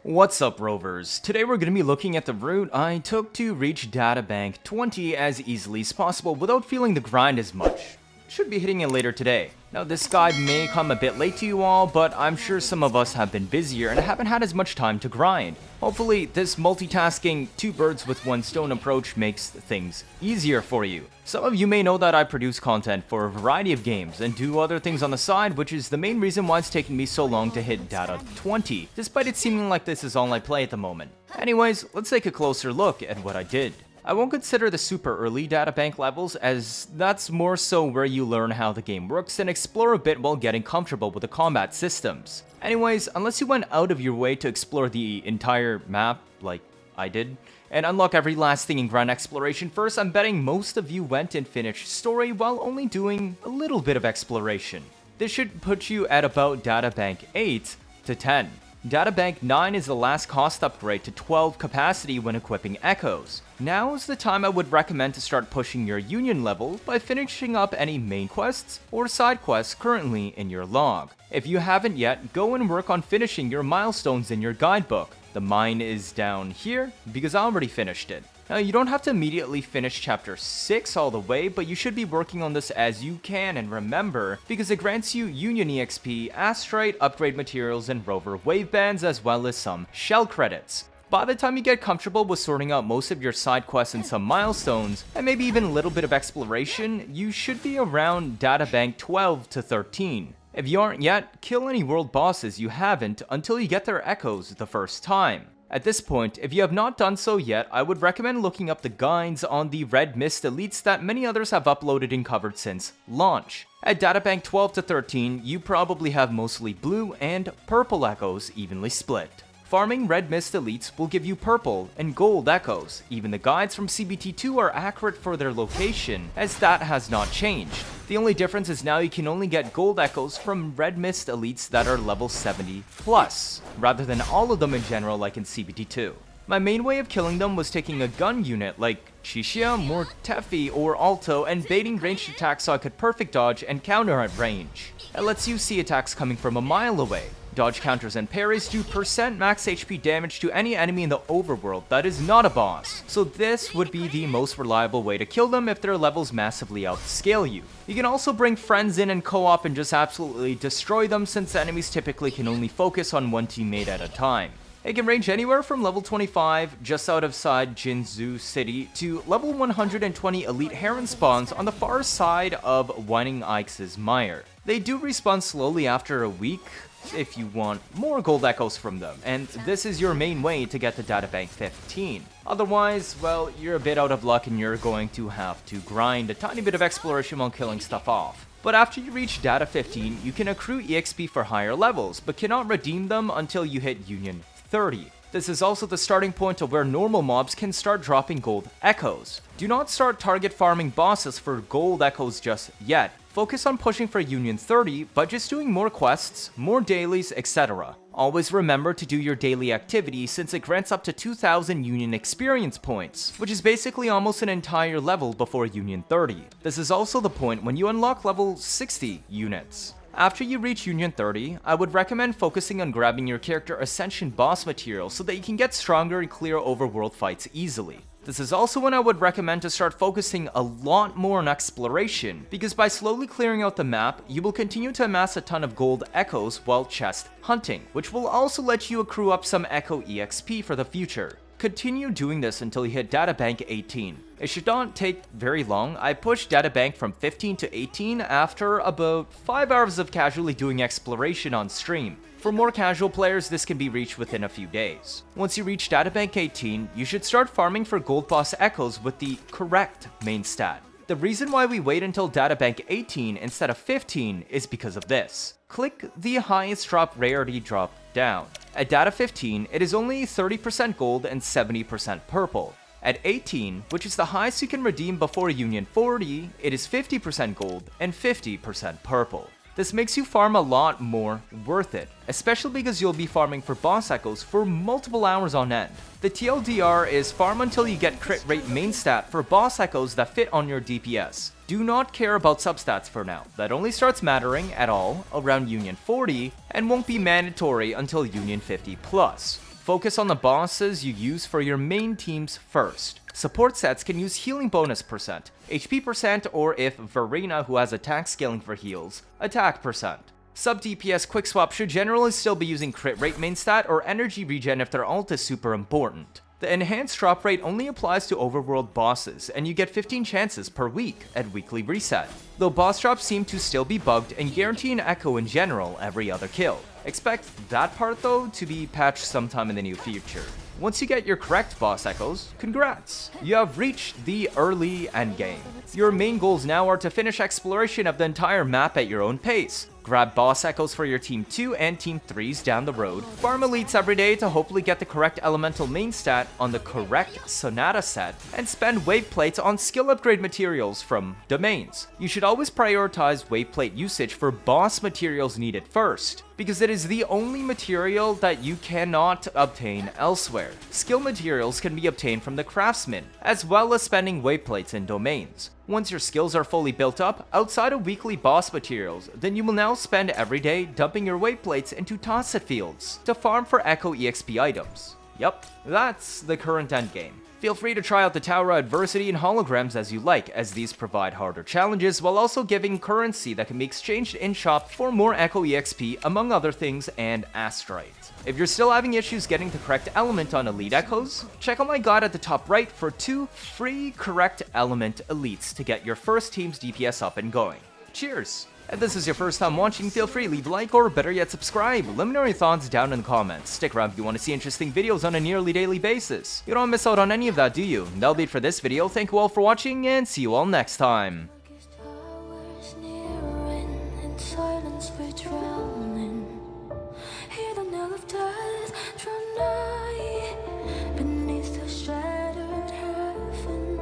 What's up, Rovers? Today we're going to be looking at the route I took to reach Databank 20 as easily as possible without feeling the grind as much. Should be hitting it later today. Now this guide may come a bit late to you all, but I'm sure some of us have been busier and haven't had as much time to grind. Hopefully this multitasking two birds with one stone approach makes things easier for you. Some of you may know that I produce content for a variety of games and do other things on the side, which is the main reason why it's taken me so long to hit Data 20, despite it seeming like this is all I play at the moment. Anyways, let's take a closer look at what I did. I won't consider the super early databank levels, as that's more so where you learn how the game works and explore a bit while getting comfortable with the combat systems. Anyways, unless you went out of your way to explore the entire map, like I did, and unlock every last thing in grand exploration first, I'm betting most of you went and finished story while only doing a little bit of exploration. This should put you at about Databank 8 to 10. Databank 9 is the last cost upgrade to 12 capacity when equipping echoes. Now is the time I would recommend to start pushing your union level by finishing up any main quests or side quests currently in your log. If you haven't yet, go and work on finishing your milestones in your guidebook. The mine is down here because I already finished it. Now you don't have to immediately finish chapter 6 all the way, but you should be working on this as you can, and remember, because it grants you Union EXP, Astrite, upgrade materials, and Rover wave bands, as well as some shell credits. By the time you get comfortable with sorting out most of your side quests and some milestones, and maybe even a little bit of exploration, you should be around Databank 12 to 13. If you aren't yet, kill any world bosses you haven't until you get their echoes the first time. At this point, if you have not done so yet, I would recommend looking up the guides on the Red Mist elites that many others have uploaded and covered since launch. At Databank 12 to 13, you probably have mostly blue and purple echoes evenly split. Farming Red Mist elites will give you purple and gold echoes. Even the guides from CBT2 are accurate for their location, as that has not changed. The only difference is now you can only get gold echoes from Red Mist elites that are level 70 plus, rather than all of them in general like in CBT2. My main way of killing them was taking a gun unit like Chishia, Mortefi, or Alto and baiting ranged attacks so I could perfect dodge and counter at range. It lets you see attacks coming from a mile away. Dodge counters and parries do % max HP damage to any enemy in the overworld that is not a boss, so this would be the most reliable way to kill them if their levels massively outscale you. You can also bring friends in and co-op and just absolutely destroy them, since enemies typically can only focus on one teammate at a time. It can range anywhere from level 25, just outside Jinzhou City, to level 120 elite heron spawns on the far side of Whining Ike's Mire. They do respawn slowly after a week, if you want more gold echoes from them, and this is your main way to get to Databank 15. Otherwise, well, you're a bit out of luck and you're going to have to grind a tiny bit of exploration while killing stuff off. But after you reach Data 15, you can accrue EXP for higher levels, but cannot redeem them until you hit Union 30. This is also the starting point of where normal mobs can start dropping gold echoes. Do not start target farming bosses for gold echoes just yet. Focus on pushing for Union 30 by just doing more quests, more dailies, etc. Always remember to do your daily activity, since it grants up to 2,000 Union experience points, which is basically almost an entire level before Union 30. This is also the point when you unlock level 60 units. After you reach Union 30, I would recommend focusing on grabbing your character Ascension boss material so that you can get stronger and clear overworld fights easily. This is also when I would recommend to start focusing a lot more on exploration, because by slowly clearing out the map, you will continue to amass a ton of gold echoes while chest hunting, which will also let you accrue up some echo EXP for the future. Continue doing this until you hit Databank 18. It should not take very long. I pushed Databank from 15 to 18 after about 5 hours of casually doing exploration on stream. For more casual players, this can be reached within a few days. Once you reach Databank 18, you should start farming for gold boss echoes with the correct main stat. The reason why we wait until Databank 18 instead of 15 is because of this. Click the highest drop rarity drop down. At Data 15, it is only 30% gold and 70% purple. At 18, which is the highest you can redeem before Union 40, it is 50% gold and 50% purple. This makes you farm a lot more worth it, especially because you'll be farming for boss echoes for multiple hours on end. The TLDR is farm until you get crit rate main stat for boss echoes that fit on your DPS. Do not care about substats for now, that only starts mattering at all around Union 40 and won't be mandatory until Union 50 plus. focus on the bosses you use for your main teams first. Support sets can use healing bonus percent, HP percent, or if Verena, who has attack scaling for heals, attack percent. Sub DPS quick swap should generally still be using crit rate main stat or energy regen if their ult is super important. The enhanced drop rate only applies to overworld bosses, and you get 15 chances per week at weekly reset, though boss drops seem to still be bugged and guarantee an echo in general every other kill. Expect that part though to be patched sometime in the near future. Once you get your correct boss echoes, congrats! You have reached the early endgame. Your main goals now are to finish exploration of the entire map at your own pace. Grab boss echoes for your Team 2 and Team 3s down the road, farm elites every day to hopefully get the correct elemental main stat on the correct Sonata set, and spend Waveplates on skill upgrade materials from domains. You should always prioritize Waveplate usage for boss materials needed first, because it is the only material that you cannot obtain elsewhere. Skill materials can be obtained from the craftsman, as well as spending Waveplates in domains. Once your skills are fully built up, outside of weekly boss materials, then you will now spend every day dumping your Waveplates into Tosset fields to farm for Echo EXP items. Yup, that's the current endgame. Feel free to try out the Tower Adversity and Holograms as you like, as these provide harder challenges while also giving currency that can be exchanged in-shop for more Echo EXP, among other things, and Astrite. If you're still having issues getting the correct element on Elite Echoes, check out my guide at the top right for 2 free correct element elites to get your first team's DPS up and going. Cheers! If this is your first time watching, feel free to leave a like or better yet subscribe. Let me know your thoughts down in the comments. Stick around if you want to see interesting videos on a nearly daily basis. You don't miss out on any of that, do you? That'll be it for this video. Thank you all for watching and see you all next time. Beneath the shattered heaven,